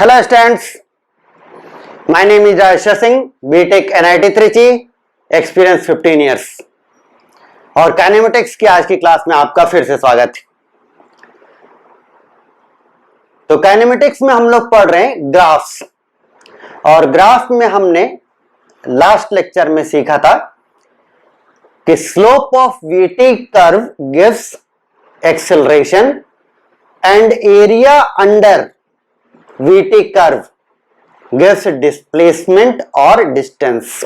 Hello students, my name is Aisha Singh, BTech NIT Trichy, experience 15 years और kinematics की आज की class में आपका फिर से स्वागत है। तो काइनेमेटिक्स में हम लोग पढ़ रहे हैं ग्राफ्स और ग्राफ में हमने लास्ट लेक्चर में सीखा था कि slope of VT curve gives acceleration and area under VT curve gives displacement और डिस्टेंस।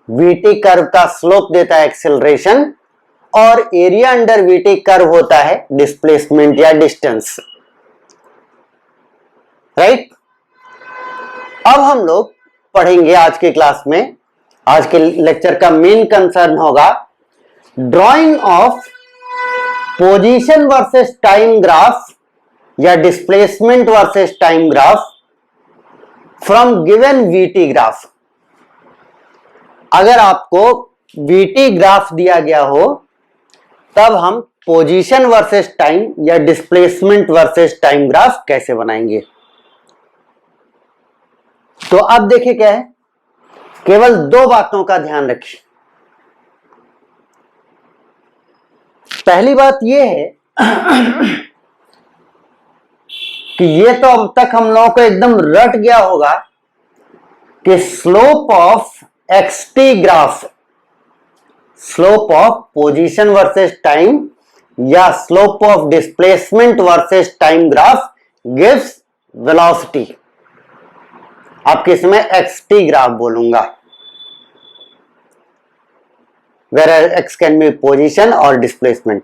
वीटी कर्व का स्लोप देता है एक्सेलरेशन और एरिया अंडर वीटी कर्व होता है डिस्प्लेसमेंट या डिस्टेंस, राइट। अब हम लोग पढ़ेंगे आज की क्लास में, आज के लेक्चर का मेन कंसर्न होगा drawing of position versus time graph या displacement versus time graph from given VT graph. अगर आपको वीटी ग्राफ दिया गया हो तब हम पोजीशन वर्सेस टाइम या डिस्प्लेसमेंट वर्सेस टाइम ग्राफ कैसे बनाएंगे। तो अब देखिए क्या है, केवल दो बातों का ध्यान रखिए। पहली बात यह है कि ये तो अब तक हम लोगों को एकदम रट गया होगा कि slope of XT graph, slope of position versus time या slope of displacement versus time graph gives velocity. आपके इसमें एक्सटी ग्राफ बोलूंगा, where X can be position और डिस्प्लेसमेंट।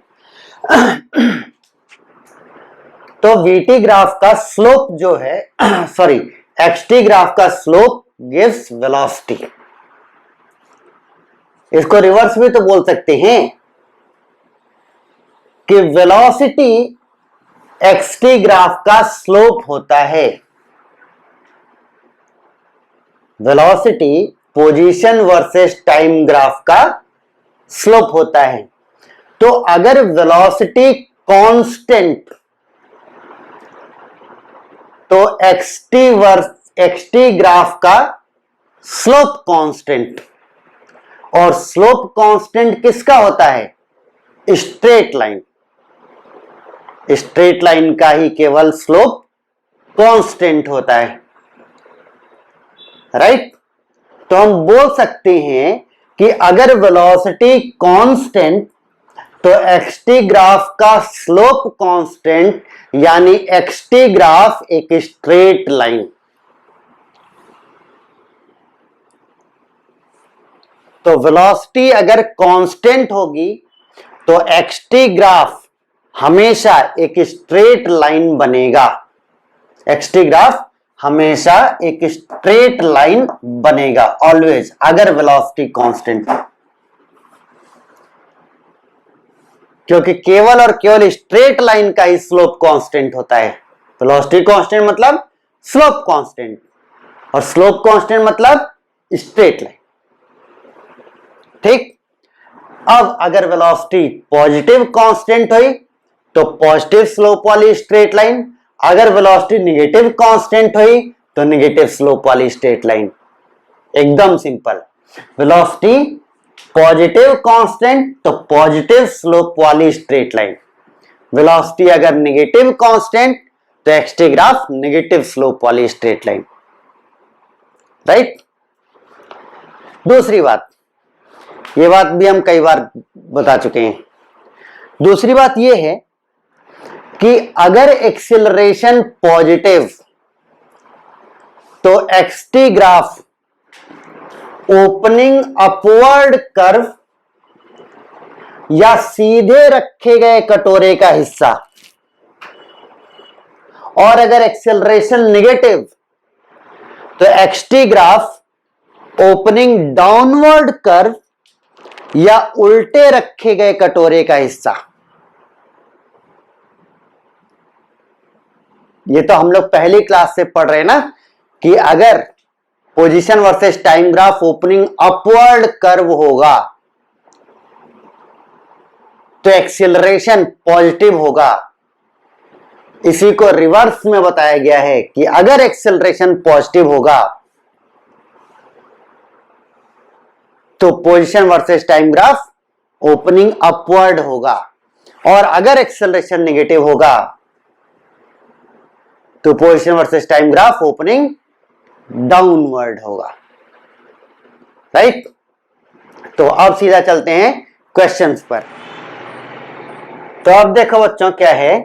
तो वीटी ग्राफ का स्लोप जो है सॉरी एक्सटी ग्राफ का स्लोप गिव्स वेलोसिटी। इसको रिवर्स भी तो बोल सकते हैं कि वेलोसिटी एक्सटी ग्राफ का स्लोप होता है। Velocity position versus time graph का स्लोप होता है। तो अगर वेलोसिटी कांस्टेंट तो एक्सटी ग्राफ का स्लोप कांस्टेंट, और स्लोप कांस्टेंट किसका होता है? Straight line. स्ट्रेट लाइन का ही केवल स्लोप कांस्टेंट होता है, राइट। तो हम बोल सकते हैं कि अगर वेलोसिटी कांस्टेंट तो एक्सटी ग्राफ का स्लोप कांस्टेंट, यानी एक्सटी ग्राफ एक स्ट्रेट लाइन। तो वेलोसिटी अगर कांस्टेंट होगी तो एक्सटी ग्राफ हमेशा एक स्ट्रेट लाइन बनेगा। एक्सटी ग्राफ हमेशा एक स्ट्रेट लाइन बनेगा ऑलवेज, अगर वेलोसिटी कांस्टेंट, क्योंकि केवल और केवल स्ट्रेट लाइन का ही स्लोप कांस्टेंट होता है। वेलोसिटी कांस्टेंट मतलब स्लोप कांस्टेंट, और स्लोप कांस्टेंट मतलब स्ट्रेट लाइन, ठीक। अब अगर वेलोसिटी पॉजिटिव कांस्टेंट हुई तो पॉजिटिव स्लोप वाली स्ट्रेट लाइन, अगर वेलोसिटी नेगेटिव कांस्टेंट हुई तो नेगेटिव स्लोप वाली स्ट्रेट लाइन। एकदम सिंपल। वेलोसिटी पॉजिटिव कांस्टेंट तो पॉजिटिव स्लोप वाली स्ट्रेट लाइन। वेलोसिटी अगर नेगेटिव कांस्टेंट तो एक्सटी ग्राफ नेगेटिव स्लोप वाली स्ट्रेट लाइन, राइट। दूसरी बात, ये बात भी हम कई बार बता चुके हैं। दूसरी बात यह है कि अगर एक्सेलरेशन पॉजिटिव तो XT graph opening upward curve या सीधे रखे गए कटोरे का हिस्सा, और अगर एक्सेलरेशन नेगेटिव तो XT graph opening downward curve या उल्टे रखे गए कटोरे का हिस्सा। ये तो हम लोग पहली क्लास से पढ़ रहे हैं ना कि अगर position versus time graph opening upward curve होगा तो एक्सेलरेशन पॉजिटिव होगा, इसी को रिवर्स में बताया गया है कि अगर एक्सेलरेशन पॉजिटिव होगा तो position versus time graph opening upward होगा, और अगर एक्सेलरेशन नेगेटिव होगा तो position versus time graph opening downward होगा। राइट? तो अब सीधा चलते हैं क्वेश्चंस पर। तो अब देखो बच्चों क्या है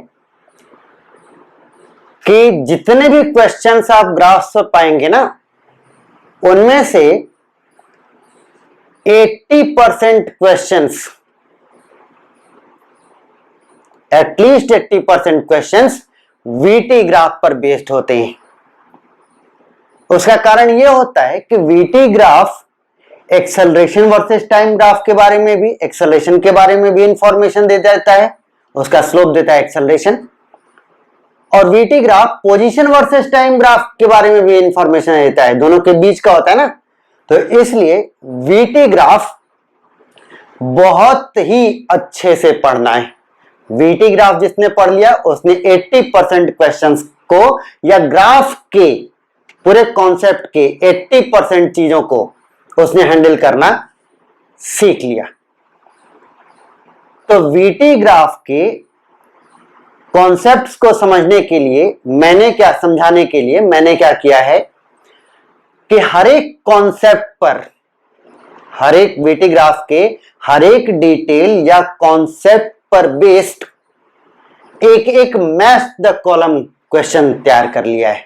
कि जितने भी क्वेश्चंस आप ग्राफ्स पर पाएंगे ना, उनमें से 80% questions, at least 80% questions VT graph पर बेस्ड होते हैं। उसका कारण यह होता है कि VT graph acceleration versus time graph के बारे में भी, एक्सेलरेशन के बारे में भी इंफॉर्मेशन दे देता है, उसका स्लोप देता है एक्सेलरेशन, और VT graph position versus time graph के बारे में भी इंफॉर्मेशन देता है, दोनों के बीच का होता है ना। तो इसलिए वीटी ग्राफ बहुत ही अच्छे से पढ़ना है। वीटी ग्राफ जिसने पढ़ लिया उसने 80% क्वेश्चंस को या ग्राफ के पूरे कॉन्सेप्ट के 80% चीजों को उसने हैंडल करना सीख लिया। तो वीटी ग्राफ के कॉन्सेप्ट्स को समझने के लिए समझाने के लिए मैंने क्या किया है कि हर एक कॉन्सेप्ट पर, हर एक वीटी ग्राफ के हर एक डिटेल या कॉन्सेप्ट पर बेस्ड एक एक मैच द कॉलम क्वेश्चन तैयार कर लिया है।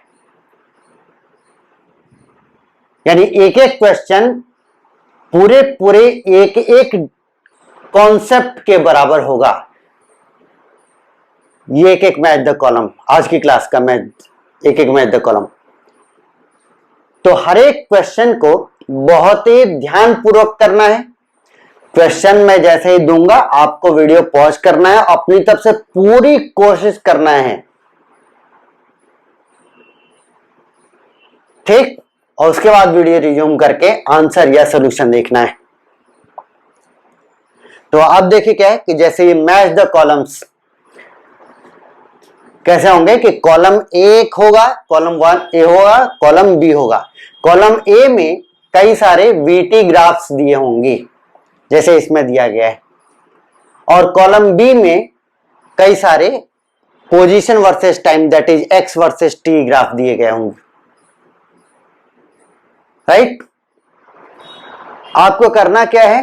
यानी एक एक क्वेश्चन पूरे एक एक कॉन्सेप्ट के बराबर होगा। ये एक एक मैच द कॉलम, आज की क्लास का मैच एक एक मैच द कॉलम। तो हर एक क्वेश्चन को बहुत ही ध्यानपूर्वक करना है। क्वेश्चन मैं जैसे ही दूंगा आपको वीडियो पॉज करना है, अपनी तरफ से पूरी कोशिश करना है, ठीक? और उसके बाद वीडियो रिज्यूम करके आंसर या सॉल्यूशन देखना है। तो अब देखिए क्या है कि जैसे ये मैच द कॉलम्स कैसे होंगे कि कॉलम ए होगा, कॉलम 1 ए होगा, कॉलम बी होगा। कॉलम ए में कई सारे वीटी ग्राफ्स दिए होंगे जैसे इसमें दिया गया है, और कॉलम बी में कई सारे position versus time that is x versus T graph दिए गए होंगे। राइट? आपको करना क्या है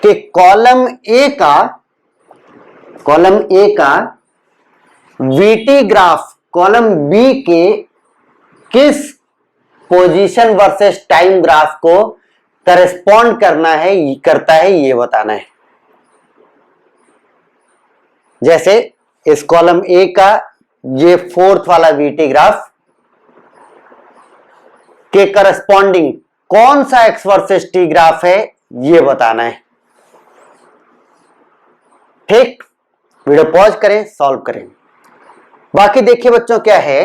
कि कॉलम ए का वीटी ग्राफ कॉलम बी के किस पोजीशन वर्सेस टाइम ग्राफ को करेस्पॉन्ड करता है ये बताना है। जैसे इस कॉलम ए का ये 4th वाला वीटी ग्राफ के करस्पॉन्डिंग कौन सा एक्स वर्सेस टी ग्राफ है ये बताना है। ठीक? वीडियो पॉज करें, सॉल्व करें। बाकी देखिए बच्चों क्या है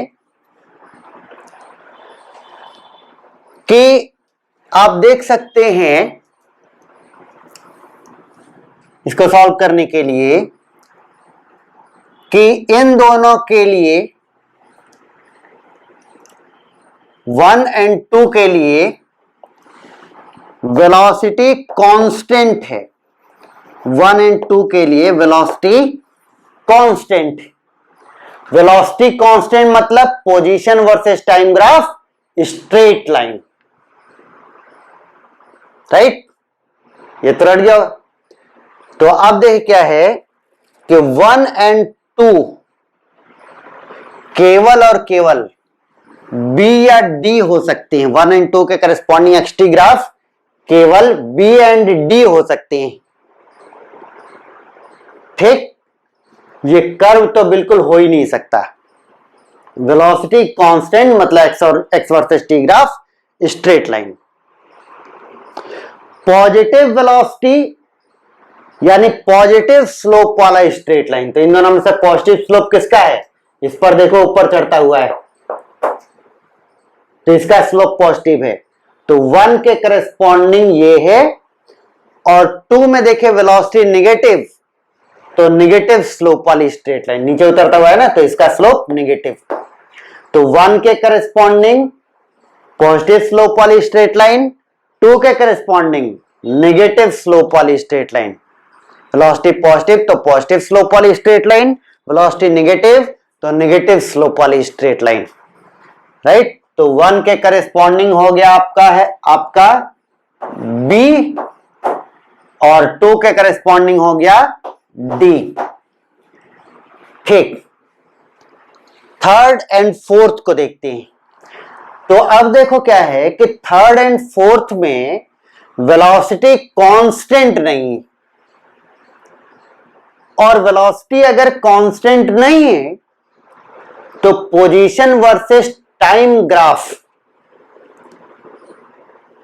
कि आप देख सकते हैं इसको सॉल्व करने के लिए कि इन दोनों के लिए 1 और 2 के लिए वेलोसिटी कांस्टेंट है। 1 और 2 के लिए वेलोसिटी कांस्टेंट। वेलोसिटी कांस्टेंट मतलब position versus time graph straight line. Right? ये तो रट जाओ। तो अब देखिए क्या है कि 1 और 2 केवल और केवल बी या डी हो सकते हैं। 1 और 2 के करस्पॉन्डिंग एक्सटी ग्राफ केवल बी एंड डी हो सकते हैं। ठीक? ये कर्व तो बिल्कुल हो ही नहीं सकता। वेलोसिटी कांस्टेंट मतलब x versus T graph straight line. Positive velocity यानी पॉजिटिव स्लोप वाला स्ट्रेट लाइन। तो इन दोनों में से पॉजिटिव स्लोप किसका है? इस पर देखो ऊपर चढ़ता हुआ है, तो इसका स्लोप पॉजिटिव है। तो 1 के करस्पॉन्डिंग ये है, और 2 में देखे वेलोसिटी नेगेटिव, तो निगेटिव स्लोप वाली स्ट्रेट लाइन, नीचे उतरता हुआ है ना, तो इसका स्लोप निगेटिव। तो 1 के करस्पॉन्डिंग पॉजिटिव स्लोप वाली स्ट्रेट लाइन, 2 के करस्पॉन्डिंग निगेटिव स्लोप वाली स्ट्रेट लाइन। वेलोसिटी पॉजिटिव तो पॉजिटिव स्लोप वाली स्ट्रेट लाइन, वेलोसिटी नेगेटिव तो नेगेटिव स्लोप वाली स्ट्रेट लाइन, राइट। तो 1 के करस्पॉन्डिंग हो गया आपका बी, और 2 के करस्पॉन्डिंग हो गया डी। ठीक, थर्ड एंड फोर्थ को देखते हैं। तो अब देखो क्या है कि थर्ड एंड फोर्थ में वेलोसिटी कांस्टेंट नहीं है, और वेलोसिटी अगर कांस्टेंट नहीं है तो पोजीशन वर्सेस टाइम ग्राफ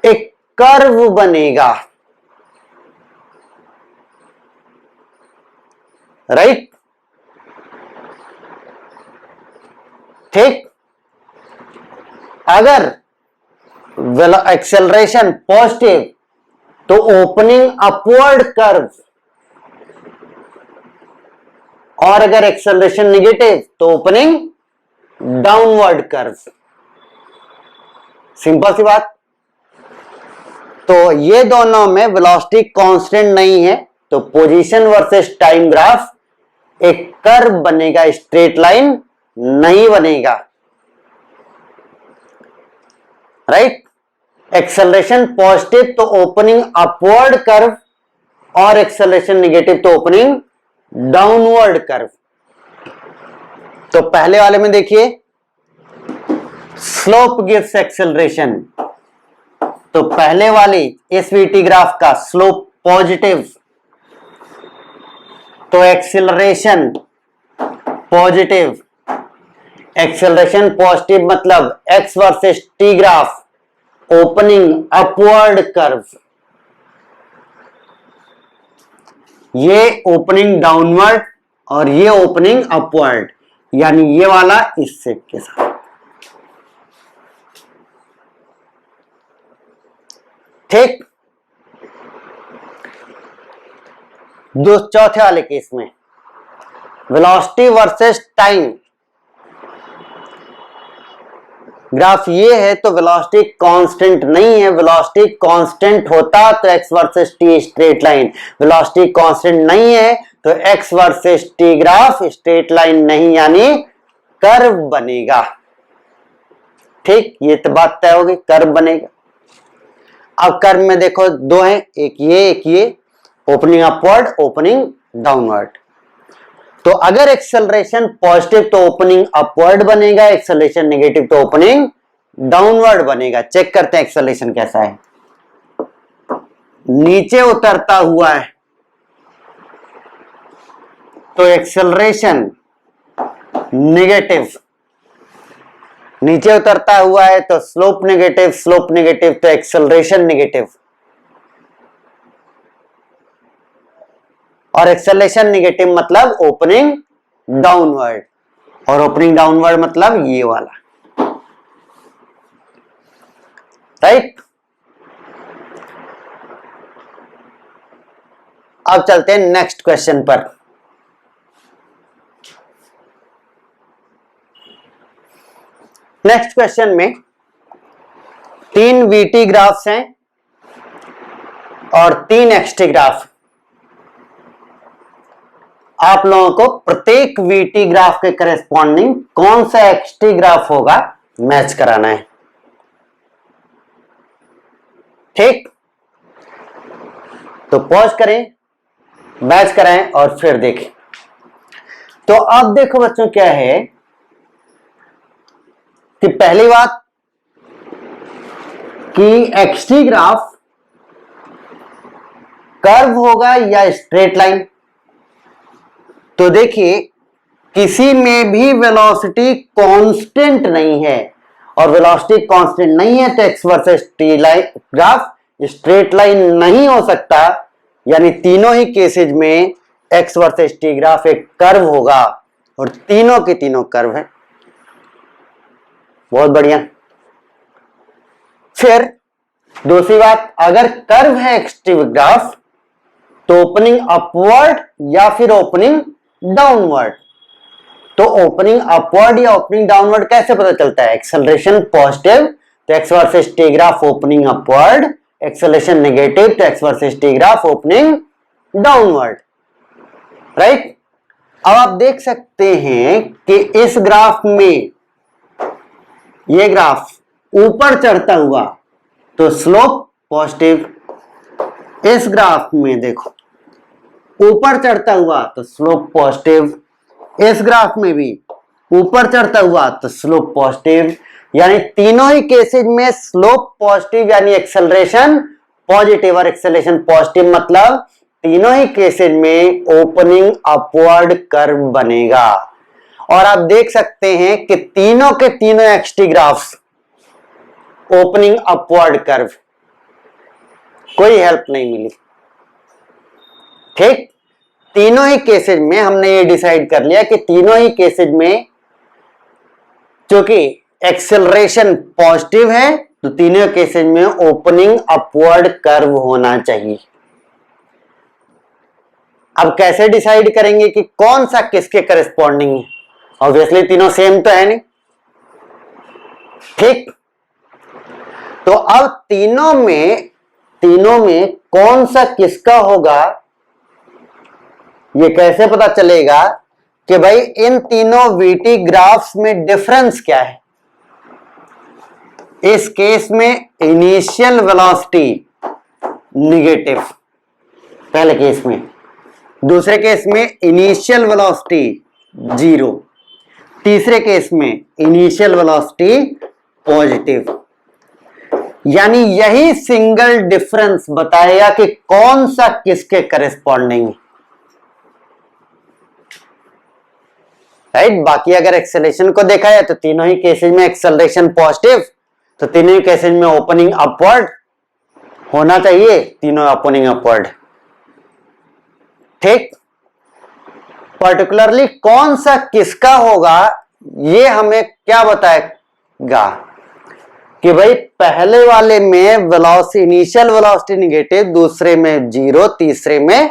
एक कर्व बनेगा, राइट। ठीक, अगर एक्सेलरेशन पॉजिटिव तो ओपनिंग अपवर्ड कर्व, और अगर एक्सेलरेशन नेगेटिव तो ओपनिंग डाउनवर्ड कर्व। सिंपल सी बात। तो ये दोनों में वेलोसिटी कांस्टेंट नहीं है, तो पोजीशन वर्सेस टाइम ग्राफ एक कर्व बनेगा, स्ट्रेट लाइन नहीं बनेगा, राइट। एक्सेलरेशन पॉजिटिव तो ओपनिंग अपवर्ड कर्व, और एक्सेलरेशन नेगेटिव तो ओपनिंग डाउनवर्ड कर्व। तो पहले वाले में देखिए, स्लोप गिव्स एक्सेलरेशन, तो पहले वाली इस वीटी ग्राफ का स्लोप पॉजिटिव, तो एक्सेलरेशन पॉजिटिव। एक्सेलरेशन पॉजिटिव मतलब x versus T graph, opening upward curve, ये ओपनिंग डाउनवर्ड और ये ओपनिंग अपवर्ड, यानी ये वाला इससे के साथ। ठीक, चौथे वाले केस में वेलोसिटी वर्सेस टाइम ग्राफ ये है, तो वेलोसिटी कांस्टेंट नहीं है। वेलोसिटी कांस्टेंट होता तो X versus T straight line, velocity constant नहीं है तो X versus T graph straight line नहीं, यानी कर्व बनेगा। ठीक, ये तो बात तय होगी, कर्व बनेगा। अब कर्व में देखो दो हैं, एक ये, ओपनिंग अपवर्ड, ओपनिंग डाउनवर्ड। तो अगर एक्सेलरेशन पॉजिटिव तो ओपनिंग अपवर्ड बनेगा, एक्सेलरेशन नेगेटिव तो ओपनिंग डाउनवर्ड बनेगा। चेक करते हैं एक्सेलरेशन कैसा है। नीचे उतरता हुआ है तो एक्सेलरेशन नेगेटिव, नीचे उतरता हुआ है तो स्लोप नेगेटिव तो एक्सेलरेशन नेगेटिव, और एक्सेलरेशन नेगेटिव मतलब ओपनिंग डाउनवर्ड, और ओपनिंग डाउनवर्ड मतलब ये वाला, राइट। अब चलते हैं नेक्स्ट क्वेश्चन पर। नेक्स्ट क्वेश्चन में 3 वीटी ग्राफ्स हैं और 3 एक्सटी ग्राफ। आप लोगों को प्रत्येक वीटी ग्राफ के करेस्पॉन्डिंग कौन सा एक्सटी ग्राफ होगा मैच कराना है। ठीक, तो पॉज करें, मैच कराएं और फिर देखें। तो अब देखो बच्चों क्या है कि पहली बात कि एक्सटी ग्राफ कर्व होगा या स्ट्रेट लाइन। तो देखिए किसी में भी वेलोसिटी कांस्टेंट नहीं है, और वेलोसिटी कांस्टेंट नहीं है तो X versus T line graph straight line नहीं हो सकता, यानी तीनों ही केसेज में एक्स वर्सेस टी ग्राफ एक कर्व होगा, और तीनों के तीनों कर्व है। बहुत बढ़िया। फिर दूसरी बात, अगर कर्व है एक्सटी ग्राफ तो ओपनिंग अपवर्ड या फिर ओपनिंग डाउनवर्ड। तो ओपनिंग अपवर्ड या ओपनिंग डाउनवर्ड कैसे पता चलता है? एक्सेलरेशन पॉजिटिव तो X versus T graph opening upward, acceleration negative तो X versus T graph opening downward, right. अब आप देख सकते हैं कि इस ग्राफ में, ये ग्राफ ऊपर चढ़ता हुआ तो स्लोप पॉजिटिव, इस ग्राफ में देखो ऊपर चढ़ता हुआ तो स्लोप पॉजिटिव, इस ग्राफ में भी ऊपर चढ़ता हुआ तो स्लोप पॉजिटिव, यानी तीनों ही केसेज में स्लोप पॉजिटिव यानी एक्सेलरेशन पॉजिटिव और एक्सेलरेशन पॉजिटिव मतलब तीनों ही केसेज में ओपनिंग अपवर्ड कर्व बनेगा। और आप देख सकते हैं कि तीनों के तीनों XT graphs opening upward curve, कोई हेल्प नहीं मिली, ठीक। तीनों ही केसेज में हमने ये डिसाइड कर लिया कि तीनों ही केसेज में क्योंकि एक्सेलरेशन पॉजिटिव है तो तीनों केसेज में ओपनिंग अपवर्ड कर्व होना चाहिए। अब कैसे डिसाइड करेंगे कि कौन सा किसके करस्पॉन्डिंग है? ऑब्वियसली तीनों सेम तो है नहीं, ठीक। तो अब तीनों में कौन सा किसका होगा ये कैसे पता चलेगा कि भाई इन तीनों वीटी ग्राफ्स में डिफरेंस क्या है? इस केस में इनिशियल वेलोसिटी निगेटिव, पहले केस में, दूसरे केस में इनिशियल वेलोसिटी जीरो, तीसरे केस में इनिशियल वेलोसिटी पॉजिटिव। यानी यही सिंगल डिफरेंस बताएगा कि कौन सा किसके करस्पॉन्डिंग है, राइट। बाकी अगर एक्सेलरेशन को देखा जाए तो तीनों ही केसेज में एक्सेलरेशन पॉजिटिव तो तीनों ही केसेज में ओपनिंग अपवर्ड होना चाहिए, तीनों ओपनिंग अपवर्ड, ठीक। पर्टिकुलरली कौन सा किसका होगा ये हमें क्या बताएगा कि भाई पहले वाले में वेलोसिटी, इनिशियल वेलोसिटी नेगेटिव, दूसरे में जीरो, तीसरे में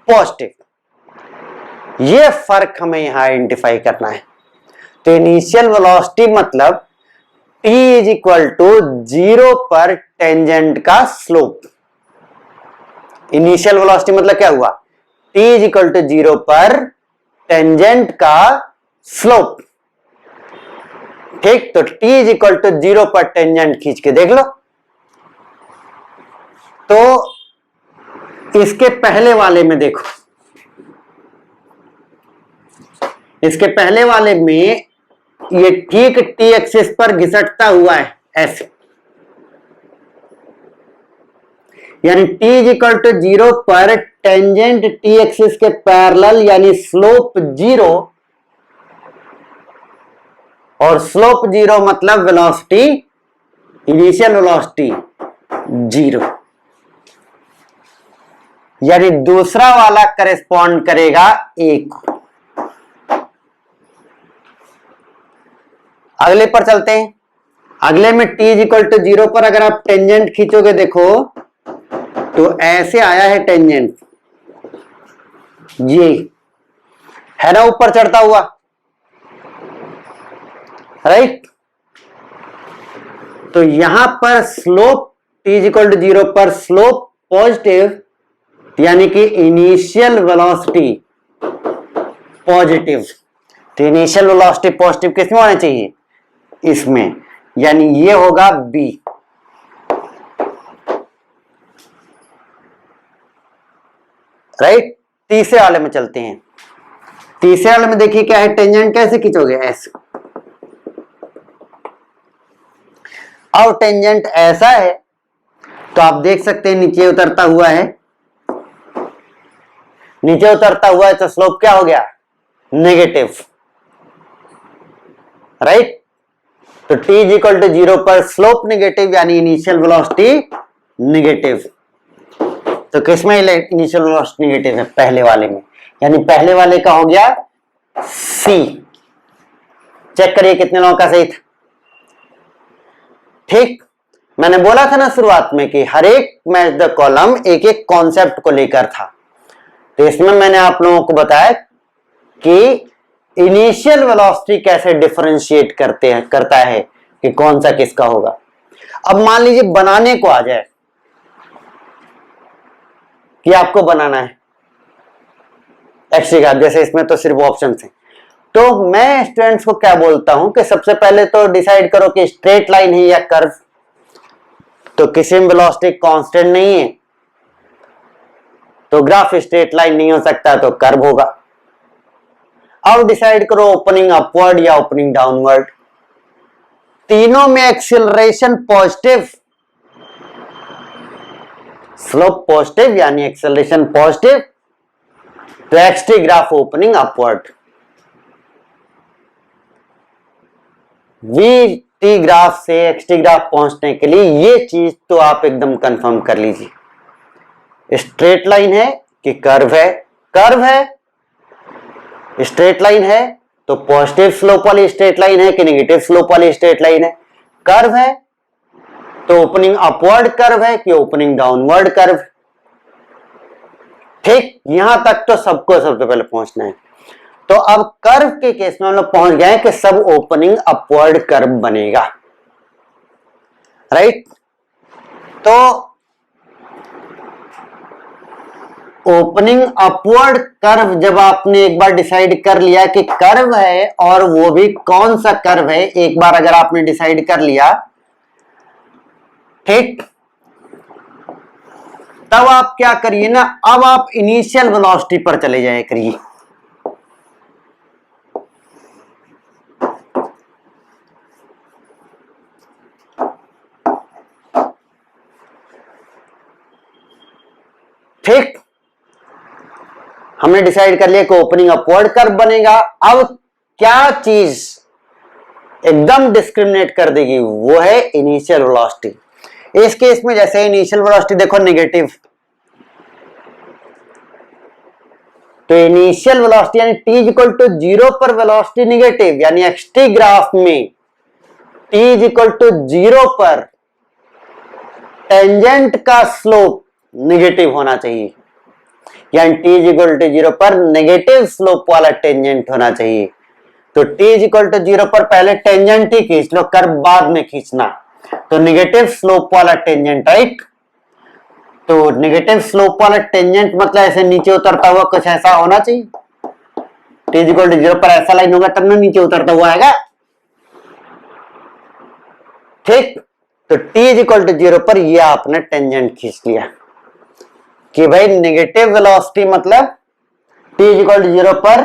पॉजिटिव। ये फर्क हमें यहां आइडेंटिफाई करना है। तो इनिशियल वेलोसिटी मतलब t is equal to zero पर टेंजेंट का स्लोप। इनिशियल वेलोसिटी मतलब क्या हुआ? t is equal to zero पर टेंजेंट का स्लोप, ठीक। तो t is equal to zero पर टेंजेंट खींच के देख लो। तो इसके पहले वाले में देखो, इसके पहले वाले में ये ठीक टी एक्सिस पर घिसटता हुआ है ऐसे, यानी t is equal to zero पर टेंजेंट टी एक्सिस के पैरेलल यानी स्लोप जीरो, और स्लोप जीरो मतलब वेलोसिटी, इनिशियल वेलोसिटी जीरो, यानी दूसरा वाला करेस्पॉन्ड करेगा एक। अगले पर चलते हैं। अगले में t is equal to zero पर अगर आप टेंजेंट खींचोगे देखो तो ऐसे आया है टेंजेंट, ये है ना ऊपर चढ़ता हुआ, राइट। तो यहां पर slope t is equal to zero पर स्लोप पॉजिटिव यानी कि इनिशियल वेलोसिटी पॉजिटिव। तो इनिशियल वेलोसिटी पॉजिटिव किसमें होना चाहिए? इसमें, यानी ये होगा b, राइट। तीसरे वाले में चलते हैं। तीसरे वाले में देखिए क्या है, टेंजेंट कैसे खींचोगे? ऐसे। और टेंजेंट ऐसा है तो आप देख सकते हैं नीचे उतरता हुआ है, नीचे उतरता हुआ है तो स्लोप क्या हो गया? Negative, right. तो t is equal to zero पर स्लोप नेगेटिव यानी इनिशियल वेलोसिटी नेगेटिव। तो किसमें इनिशियल वेलोसिटी नेगेटिव है? पहले वाले में, यानी पहले वाले का हो गया C। चेक करिए कितने लोगों का सही था, ठीक। मैंने बोला था ना शुरुआत में कि हर एक मैच द कॉलम एक एक कॉन्सेप्ट को लेकर था। तो इसमें मैंने आप लोगों को बताया कि इनिशियल वेलोसिटी कैसे डिफरेंशिएट करता है कि कौन सा किसका होगा। अब मान लीजिए बनाने को आ जाए कि आपको बनाना है एक्स का, जैसे इसमें तो सिर्फ ऑप्शन है। तो मैं स्टूडेंट्स को क्या बोलता हूं कि सबसे पहले तो डिसाइड करो कि स्ट्रेट लाइन है या कर्व। तो किसी में वेलोसिटी कांस्टेंट नहीं है तो ग्राफ स्ट्रेट लाइन नहीं हो सकता, तो कर्व होगा। अब डिसाइड करो ओपनिंग अपवर्ड या ओपनिंग डाउनवर्ड। तीनों में एक्सेलरेशन पॉजिटिव, स्लोप पॉजिटिव यानी एक्सेलरेशन पॉजिटिव, तो XT graph opening upward. V T graph से एक्सटी ग्राफ पहुंचने के लिए ये चीज तो आप एकदम कंफर्म कर लीजिए, स्ट्रेट लाइन है कि कर्व है। कर्व है, स्ट्रेट लाइन है तो पॉजिटिव स्लोप वाली स्ट्रेट लाइन है कि नेगेटिव स्लोप वाली स्ट्रेट लाइन है। कर्व है तो ओपनिंग अपवर्ड कर्व है कि ओपनिंग डाउनवर्ड कर्व। ठीक, यहां तक तो सबको सबसे पहले पहुंचना है। तो अब कर्व के केस में हम लोग पहुंच गए कि सब ओपनिंग अपवर्ड कर्व बनेगा, राइट। तो ओपनिंग अपवर्ड कर्व जब आपने एक बार डिसाइड कर लिया कि कर्व है और वो भी कौन सा कर्व है, एक बार अगर आपने डिसाइड कर लिया, ठीक, तब आप क्या करिए ना, अब आप इनिशियल वेलोसिटी पर चले जाए करिए। ठीक, हमने डिसाइड कर लिया कि ओपनिंग अपवर्ड कर्व बनेगा। अब क्या चीज एकदम डिस्क्रिमिनेट कर देगी, वो है इनिशियल वेलोसिटी। इस केस में जैसे इनिशियल वेलोसिटी देखो नेगेटिव, तो इनिशियल वेलोसिटी यानी t इक्वल टू 0 पर वेलोसिटी नेगेटिव, यानी एक्सटी ग्राफ में t इक्वल टू 0 पर टेंजेंट का स्लोप नेगेटिव होना चाहिए, यानी t इक्वल टू 0 पर नेगेटिव स्लोप वाला टेंजेंट होना चाहिए। तो t इक्वल टू 0 पर पहले टेंजेंट ही खींच लो, कर्व बाद में खींचना, तो नेगेटिव स्लोप वाला टेंजेंट, राइट। तो नेगेटिव स्लोप वाला टेंजेंट मतलब ऐसे नीचे उतरता हुआ कुछ ऐसा होना चाहिए। t इक्वल टू 0 पर ऐसा लाइन होगा तब ना नीचे उतरता हुआ आएगा, ठीक। तो t इक्वल टू 0 पर ये आपने टेंजेंट खींच लिया कि भाई नेगेटिव वेलोसिटी मतलब t इक्वल टू 0 पर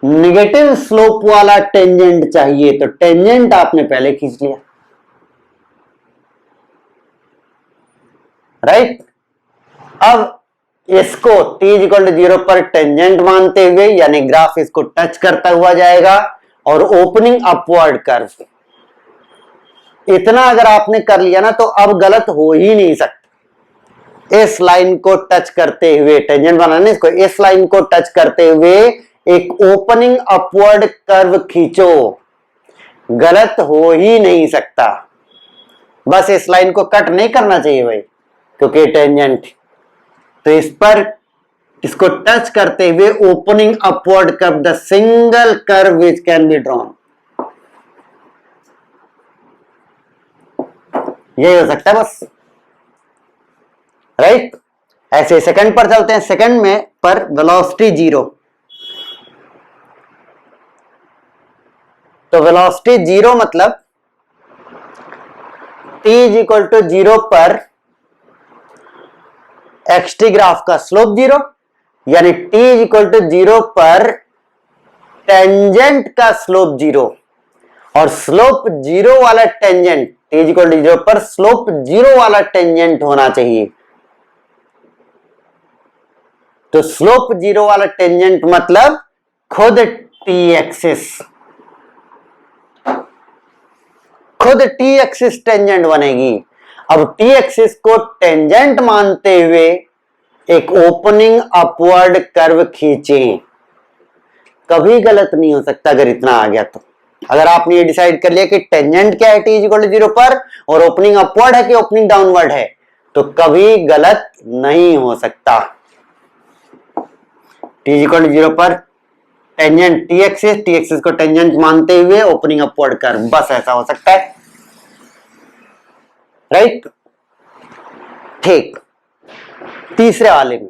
नेगेटिव स्लोप वाला टेंजेंट चाहिए, तो टेंजेंट आपने पहले खींच लिया, राइट। अब इसको t इक्वल टू 0 पर टेंजेंट मानते हुए यानी ग्राफ इसको टच करता हुआ जाएगा और ओपनिंग अपवर्ड कर्व, इतना अगर आपने कर लिया ना तो अब गलत हो ही नहीं सकता। इस लाइन को टच करते हुए टेंजेंट बनाने, इसको इस लाइन को टच करते हुए एक ओपनिंग अपवर्ड कर्व खींचो, गलत हो ही नहीं सकता। बस इस लाइन को कट नहीं करना चाहिए भाई, क्योंकि टेंजेंट, तो इस पर इसको टच करते हुए opening upward curve, the single curve which can be drawn, यही हो सकता है बस, राइट। ऐसे सेकंड पर चलते हैं। सेकंड में पर वेलोसिटी 0, तो वेलोसिटी 0 मतलब t इक्वल टू 0 पर एक्सटी ग्राफ का स्लोप 0, यानी t इक्वल टू 0 पर टेंजेंट का स्लोप 0, और स्लोप 0 वाला टेंजेंट, t इक्वल टू 0 पर स्लोप 0 वाला टेंजेंट होना चाहिए। तो स्लोप 0 वाला टेंजेंट मतलब खुद t एक्सिस, खुद t एक्सिस टेंजेंट बनेगी। अब t एक्सिस को टेंजेंट मानते हुए एक ओपनिंग अपवर्ड कर्व खींचें, कभी गलत नहीं हो सकता अगर इतना आ गया तो, अगर आपने ये डिसाइड कर लिया कि टेंजेंट क्या है t इक्वल टू 0 पर और ओपनिंग अपवर्ड है कि ओपनिंग डाउनवर्ड है, तो कभी गलत नहीं हो सकता। t इक्वल टू 0 पर टेंजेंट t एक्सिस को टेंजेंट मानते हुए ओपनिंग अपवर्ड कर्व, बस ऐसा हो सकता है, राइट। ठीक, तीसरे वाले में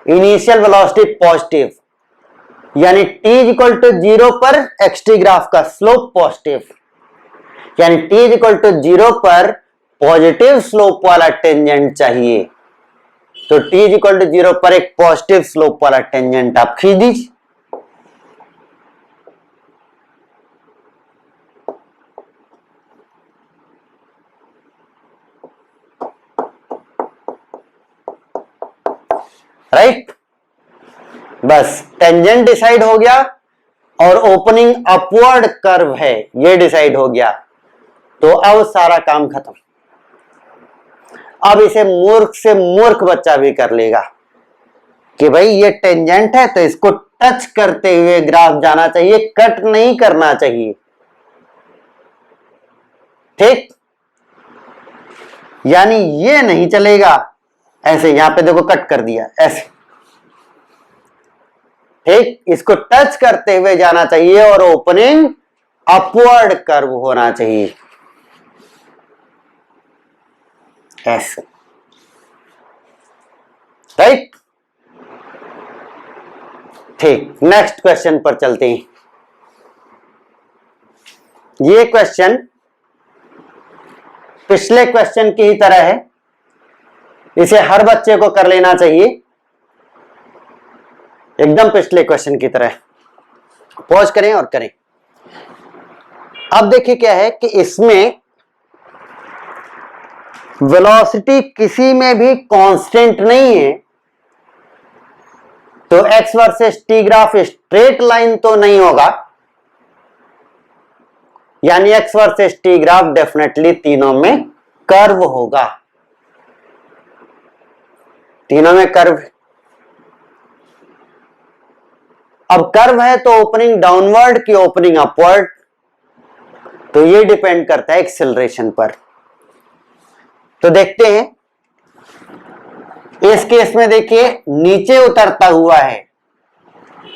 इनिशियल वेलोसिटी पॉजिटिव, यानी t इक्वल टू 0 पर xt ग्राफ का स्लोप पॉजिटिव, यानी t इक्वल टू 0 पर पॉजिटिव स्लोप वाला टेंजेंट चाहिए। तो t इक्वल टू 0 पर एक पॉजिटिव स्लोप वाला टेंजेंट आप खींच दीजिए। राइट, बस टेंजेंट डिसाइड हो गया और ओपनिंग अपवर्ड कर्व है ये डिसाइड हो गया, तो अब सारा काम खत्म। अब इसे मूर्ख से मूर्ख बच्चा भी कर लेगा कि भाई ये टेंजेंट है तो इसको टच करते हुए ग्राफ जाना चाहिए, कट नहीं करना चाहिए। ठीक, यानी ये नहीं चलेगा ऐसे, यहां पे देखो कट कर दिया ऐसे। ठीक, इसको टच करते हुए जाना चाहिए और ओपनिंग अपवर्ड कर्व होना चाहिए ऐसे, राइट। ठीक, नेक्स्ट क्वेश्चन पर चलते हैं। ये क्वेश्चन पिछले क्वेश्चन की ही तरह है, इसे हर बच्चे को कर लेना चाहिए, एकदम पिछले क्वेश्चन की तरह। पॉज करें और करें। अब देखिए क्या है कि इसमें वेलोसिटी किसी में भी कांस्टेंट नहीं है, तो x versus t graph straight line तो नहीं होगा, यानी x versus t graph definitely तीनों में कर्व होगा, तीनों में कर्व। अब कर्व है तो ओपनिंग डाउनवर्ड की ओपनिंग अपवर्ड, तो ये डिपेंड करता है एक्सेलरेशन पर। तो देखते हैं, इस केस में देखिए नीचे उतरता हुआ है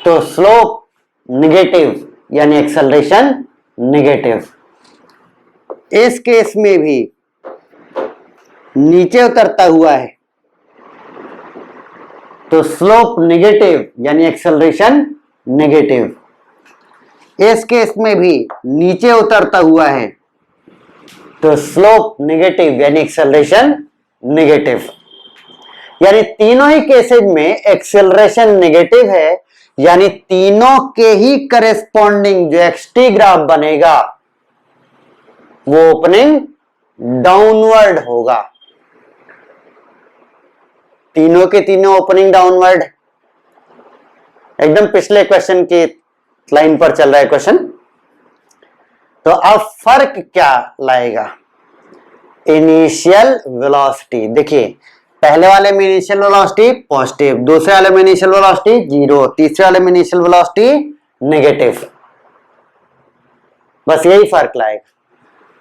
तो स्लोप निगेटिव, यानी एक्सेलरेशन निगेटिव। इस केस में भी नीचे उतरता हुआ है तो स्लोप निगेटिव, यानी एक्सेलरेशन नेगेटिव। इस केस में भी नीचे उतरता हुआ है तो स्लोप नेगेटिव, यानी एक्सेलरेशन नेगेटिव। यानी तीनों ही केसेस में एक्सेलरेशन नेगेटिव है, यानी तीनों के ही करेस्पॉन्डिंग जो एक्सटी ग्राफ बनेगा वो ओपनिंग डाउनवर्ड होगा, तीनों के तीनों ओपनिंग डाउनवर्ड। एकदम पिछले क्वेश्चन की लाइन पर चल रहा है क्वेश्चन। तो अब फर्क क्या लाएगा? इनिशियल वेलोसिटी, देखिए पहले वाले में इनिशियल वेलोसिटी पॉजिटिव, दूसरे वाले में इनिशियल वेलोसिटी जीरो, तीसरे वाले में इनिशियल वेलोसिटी नेगेटिव, बस यही फर्क लाएगा।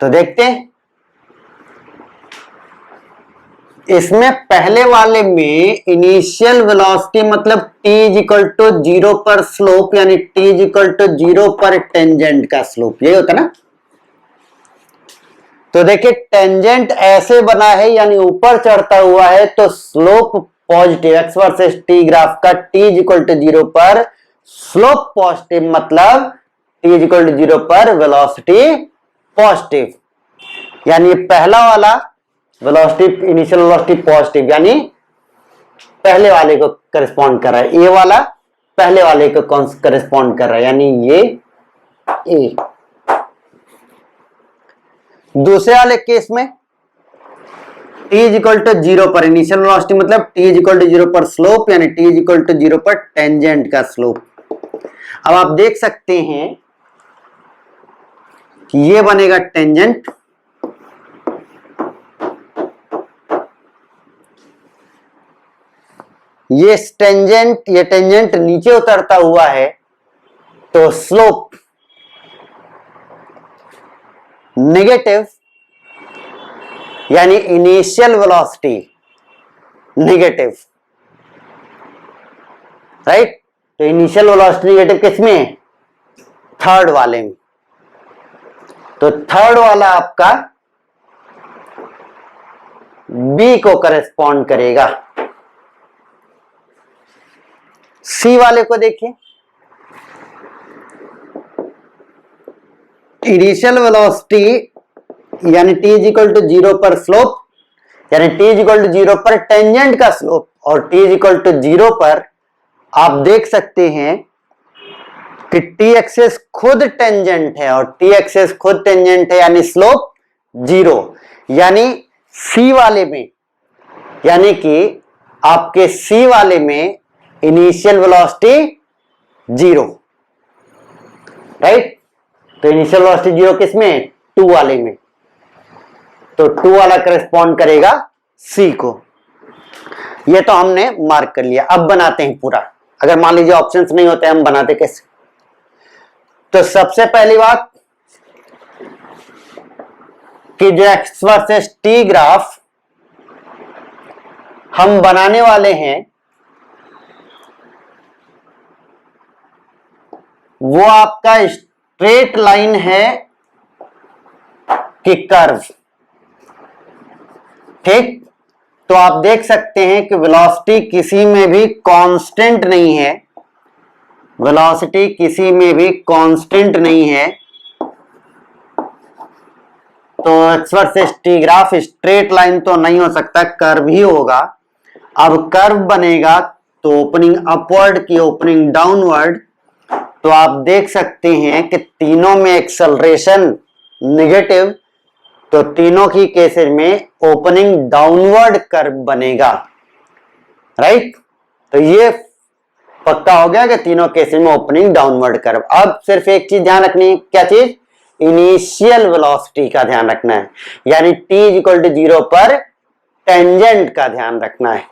तो देखते हैं, इसमें पहले वाले में इनिशियल वेलोसिटी मतलब t इक्वल टू 0 पर स्लोप, यानी t इक्वल टू 0 पर टेंजेंट का स्लोप, यही होता ना। तो देखिए टेंजेंट ऐसे बना है, यानी ऊपर चढ़ता हुआ है, तो slope positive, x versus T graph का t इक्वल टू 0 पर स्लोप पॉजिटिव, मतलब t इक्वल टू 0 पर वेलोसिटी पॉजिटिव, यानी पहला वाला वेलोसिटी इनिशियल वेलोसिटी पॉजिटिव, यानी पहले वाले को करस्पॉन्ड कर रहा है, ये वाला पहले वाले को करस्पॉन्ड कर रहा है, यानी ये ए। दूसरे वाले केस में t इक्वल टू 0 पर इनिशियल वेलोसिटी मतलब t इक्वल टू 0 पर स्लोप, यानी t इक्वल टू 0 पर टेंजेंट का स्लोप। अब आप देख सकते हैं कि ये बनेगा टेंजेंट, ये टेंजेंट नीचे उतरता हुआ है तो स्लोप नेगेटिव यानी इनिशियल वेलोसिटी नेगेटिव, राइट। तो इनिशियल वेलोसिटी नेगेटिव किसमें? थर्ड वाले में। तो थर्ड वाला आपका बी को करेस्पॉन्ड करेगा। सी वाले को देखिए, इनिशियल वेलोसिटी यानी t इज इक्वल टू 0 पर स्लोप, यानी t इज इक्वल टू 0 पर टेंजेंट का स्लोप, और t इज इक्वल टू 0 पर आप देख सकते हैं कि t एक्सेस खुद टेंजेंट है, और t एक्सेस खुद टेंजेंट है यानी स्लोप 0। यानी C वाले में, यानी कि आपके C वाले में इनिशियल वेलोसिटी 0, राइट। तो इनिशियल वेलोसिटी 0 किसमें? 2 वाले में। तो 2 वाला करेस्पॉन्ड करेगा C को। ये तो हमने मार्क कर लिया। अब बनाते हैं पूरा। अगर मान लीजिए ऑप्शंस नहीं होते, हम बनाते कैसे? तो सबसे पहली बात कि जो x वर्सेस t ग्राफ हम बनाने वाले हैं वो आपका स्ट्रेट लाइन है कि कर्व, ठीक। तो आप देख सकते हैं कि वेलोसिटी किसी में भी कांस्टेंट नहीं है, वेलोसिटी किसी में भी कांस्टेंट नहीं है। तो x versus t graph straight line तो नहीं हो सकता, कर्व ही होगा। अब कर्व बनेगा तो ओपनिंग अपवर्ड की ओपनिंग डाउनवर्ड। तो आप देख सकते हैं कि तीनों में एक्सेलरेशन नेगेटिव, तो तीनों की केसेस में ओपनिंग डाउनवर्ड कर्व बनेगा, राइट। तो ये पक्का हो गया कि तीनों केसेस में ओपनिंग डाउनवर्ड कर्व। अब सिर्फ एक चीज ध्यान रखनी है, क्या चीज? इनिशियल वेलोसिटी का ध्यान रखना है, यानी t इज इक्वल टू 0 पर टेंजेंट का ध्यान रखना है,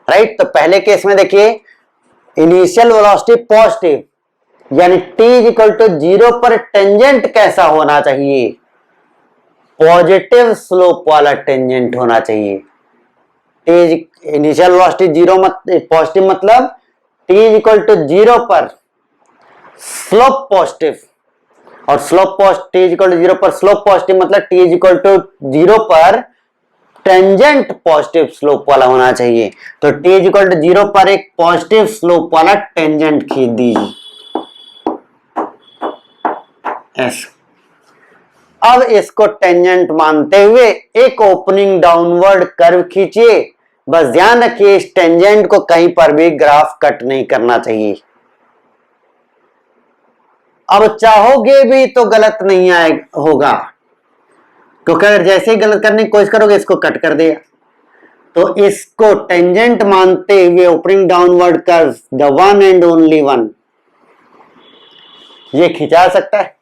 राइट। तो पहले केस में देखिए इनिशियल वेलोसिटी पॉजिटिव, यानी t इज इक्वल टू 0 पर टेंजेंट कैसा होना चाहिए? पॉजिटिव स्लोप वाला टेंजेंट होना चाहिए। इनिशियल वेलोसिटी 0 पॉजिटिव मतलब t इज इक्वल टू 0 पर स्लोप पॉजिटिव, और slope t is equal to 0 पर स्लोप पॉजिटिव मतलब t इज इक्वल टू 0 पर टेंजेंट पॉजिटिव स्लोप वाला होना चाहिए। तो t इज इक्वल टू 0 पर एक पॉजिटिव स्लोप वाला टेंजेंट खींच दीजिए ऐसा। अब इसको टेंजेंट मानते हुए एक ओपनिंग डाउनवर्ड कर्व खींचिए। बस ध्यान रखिए इस टेंजेंट को कहीं पर भी ग्राफ कट नहीं करना चाहिए। अब चाहोगे भी तो गलत नहीं आएगा होगा, क्योंकि अगर जैसे ही गलत करने की कोशिश करोगे इसको कट कर देगा। तो इसको टेंजेंट मानते हुए opening downward curve the one and only one ये खिंचा सकता है,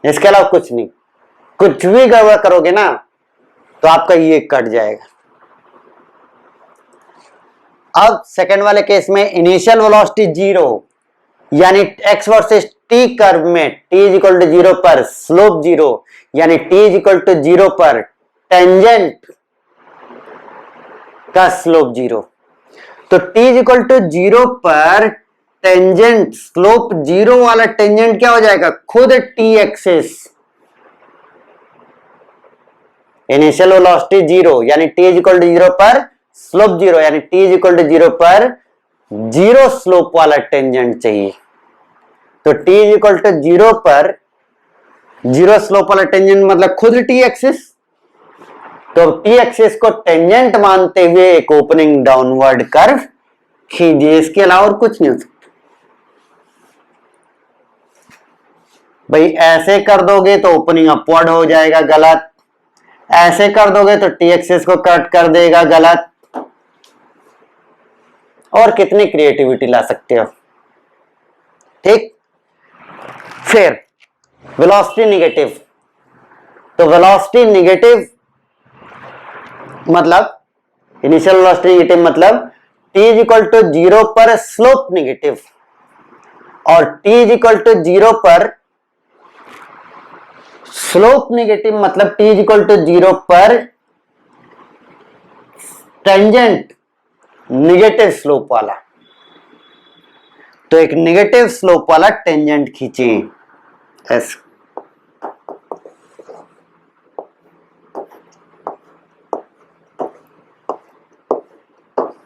इसके अलावा कुछ नहीं। कुछ भी गड़बड़ करोगे ना तो आपका ये कट जाएगा। अब सेकंड वाले केस में इनिशियल वेलोसिटी 0 यानी x वर्सेस t कर्व में t इज इक्वल टू 0 पर स्लोप 0, यानी t इज इक्वल टू 0 पर टेंजेंट का स्लोप 0। तो t इज इक्वल टू 0 पर टेंजेंट स्लोप 0 वाला टेंजेंट क्या हो जाएगा? खुद t एक्सिस। इनिशियल वेलोसिटी 0 यानी t इज इक्वल टू 0 पर स्लोप 0, यानी t इज इक्वल टू 0 पर 0 स्लोप वाला टेंजेंट चाहिए। तो t इज इक्वल टू 0 पर 0 स्लोप वाला टेंजेंट मतलब खुद t एक्सिस। तो t एक्सिस को टेंजेंट मानते हुए एक ओपनिंग डाउनवर्ड कर्व खींचिए, इसके अलावा और कुछ नहीं हो सकता। भाई ऐसे कर दोगे तो ओपनिंग अपवर्ड हो जाएगा, गलत। ऐसे कर दोगे तो t एक्सिस को कट कर देगा, गलत। और कितनी क्रिएटिविटी ला सकते हो, ठीक। फिर वेलोसिटी नेगेटिव। तो वेलोसिटी नेगेटिव मतलब इनिशियल वेलोसिटी नेगेटिव मतलब t इज इक्वल टू 0 पर स्लोप नेगेटिव और t इज इक्वल टू 0 पर स्लोप निगेटिव मतलब t इज इक्वल टू 0 पर टेंजेंट निगेटिव स्लोप वाला, तो एक निगेटिव स्लोप वाला टेंजेंट खींचें ऐसे।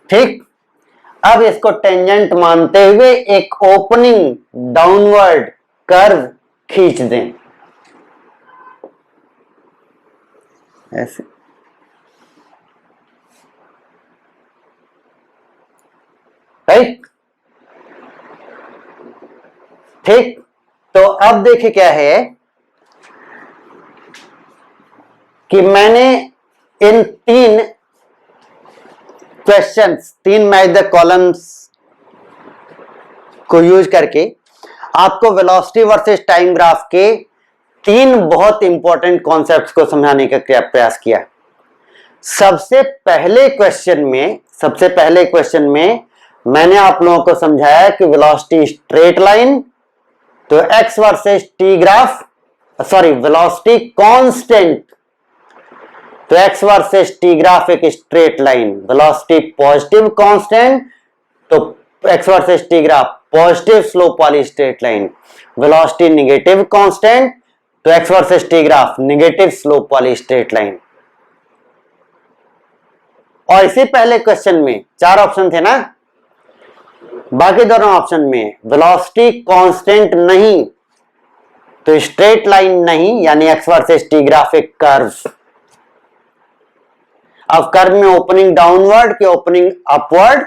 ठीक, अब इसको टेंजेंट मानते हुए एक ओपनिंग डाउनवर्ड कर्व खींच दें ऐसे। राइट, ठीक, तो अब देखिए क्या है कि मैंने इन तीन क्वेश्चंस, तीन मैच द कॉलम्स को यूज करके आपको वेलोसिटी वर्सेस टाइम ग्राफ के तीन बहुत इंपॉर्टेंट कॉन्सेप्ट्स को समझाने का प्रयास किया। सबसे पहले क्वेश्चन में मैंने आप लोगों को समझाया कि वेलोसिटी स्ट्रेट लाइन, तो X versus T graph, sorry velocity constant, तो एक्स वर्सेस टी ग्राफ एक straight line, velocity positive constant, तो X versus T graph positive slope वाली straight line, velocity negative constant, तो X versus T graph negative slope वाली straight line. और इसी पहले question में चार ऑप्शन थे ना, बाकी दोनों ऑप्शन में वेलोसिटी कांस्टेंट नहीं, तो स्ट्रेट लाइन नहीं, यानी एक्स वर्सेस टी ग्राफ एक कर्व। अब कर्व में ओपनिंग डाउनवर्ड के ओपनिंग अपवर्ड,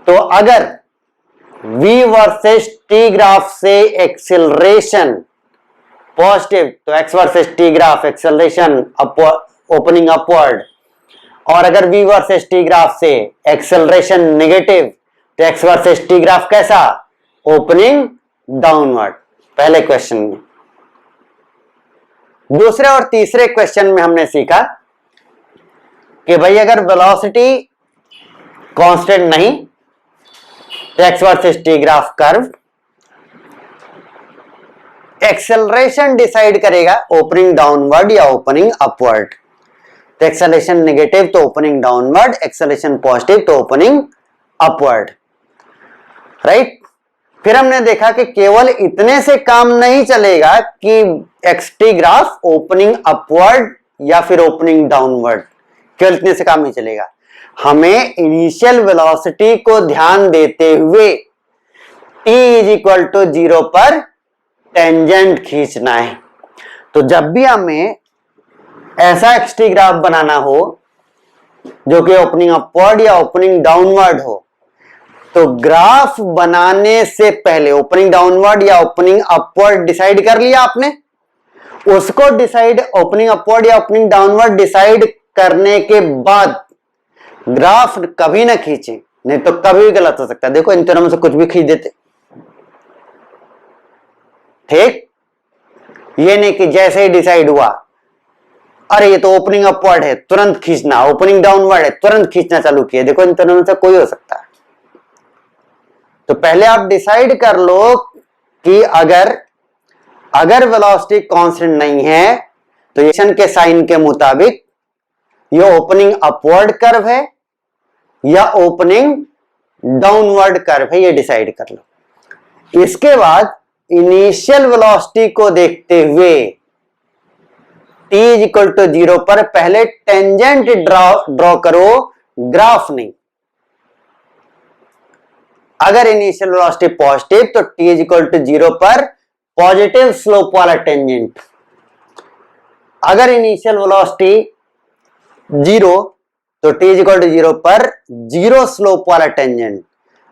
तो अगर v वर्सेस टी ग्राफ से एक्सेलरेशन पॉजिटिव, तो X versus T graph acceleration opening upward, और अगर v वर्सेस टी ग्राफ से एक्सेलरेशन नेगेटिव, तो एक्स वर्सेस टी ग्राफ कैसा, ओपनिंग डाउनवर्ड, पहले क्वेश्चन में। दूसरे और तीसरे क्वेश्चन में हमने सीखा कि भाई अगर वेलोसिटी कांस्टेंट नहीं, तो X versus T graph curve, acceleration decide करेगा ओपनिंग डाउनवर्ड या ओपनिंग अपवर्ड, तो एक्सेलरेशन नेगेटिव तो ओपनिंग डाउनवर्ड, एक्सेलरेशन पॉजिटिव तो ओपनिंग अपवर्ड। राइट, फिर हमने देखा कि केवल इतने से काम नहीं चलेगा कि एक्सटी ग्राफ ओपनिंग अपवर्ड या फिर ओपनिंग डाउनवर्ड, केवल इतने से काम नहीं चलेगा, हमें इनिशियल वेलोसिटी को ध्यान देते हुए t इज इक्वल टू 0 पर टेंजेंट खींचना है। तो जब भी हमें ऐसा एक्सटी ग्राफ बनाना हो जो कि ओपनिंग अपवर्ड या ओपनिंग डाउनवर्ड हो, तो ग्राफ बनाने से पहले ओपनिंग डाउनवर्ड या ओपनिंग अपवर्ड डिसाइड कर लिया आपने, उसको डिसाइड ओपनिंग अपवर्ड या ओपनिंग डाउनवर्ड डिसाइड करने के बाद ग्राफ कभी ना खींचे, नहीं तो कभी भी गलत हो सकता है। देखो इन तीनों में से कुछ भी खींच देते, ठीक, ये नहीं कि जैसे ही डिसाइड हुआ अरे ये तो ओपनिंग अपवर्ड है तुरंत खींचना, ओपनिंग डाउनवर्ड है तुरंत खींचना चालू किया। देखो इन तीनों में से कोई हो सकता है। तो पहले आप डिसाइड कर लो कि अगर वेलोसिटी कांस्टेंट नहीं है तो इक्वेशन के साइन के मुताबिक ये ओपनिंग अपवर्ड कर्व है या ओपनिंग डाउनवर्ड कर्व है, ये डिसाइड कर लो। इसके बाद इनिशियल वेलोसिटी को देखते हुए t इज इक्वल टू 0 पर पहले टेंजेंट ड्रॉ करो, ग्राफ नहीं। अगर इनिशियल वेलोसिटी पॉजिटिव तो t इज इक्वल टू 0 पर पॉजिटिव स्लोप वाला टेंजेंट, अगर इनिशियल वेलोसिटी 0 तो t इज इक्वल टू 0 पर जीरो स्लोप वाला टेंजेंट,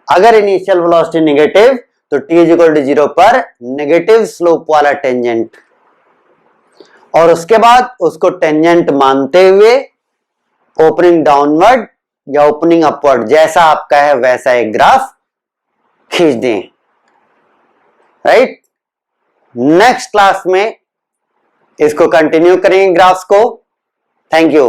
अगर इनिशियल वेलोसिटी नेगेटिव तो t इज इक्वल टू 0 पर नेगेटिव स्लोप वाला टेंजेंट, और उसके बाद उसको टेंजेंट मानते हुए ओपनिंग डाउनवर्ड या ओपनिंग अपवर्ड जैसा आपका है वैसा एक ग्राफ खींच दें। राइट, नेक्स्ट क्लास में इसको कंटिन्यू करेंगे ग्राफ्स को। Thank you.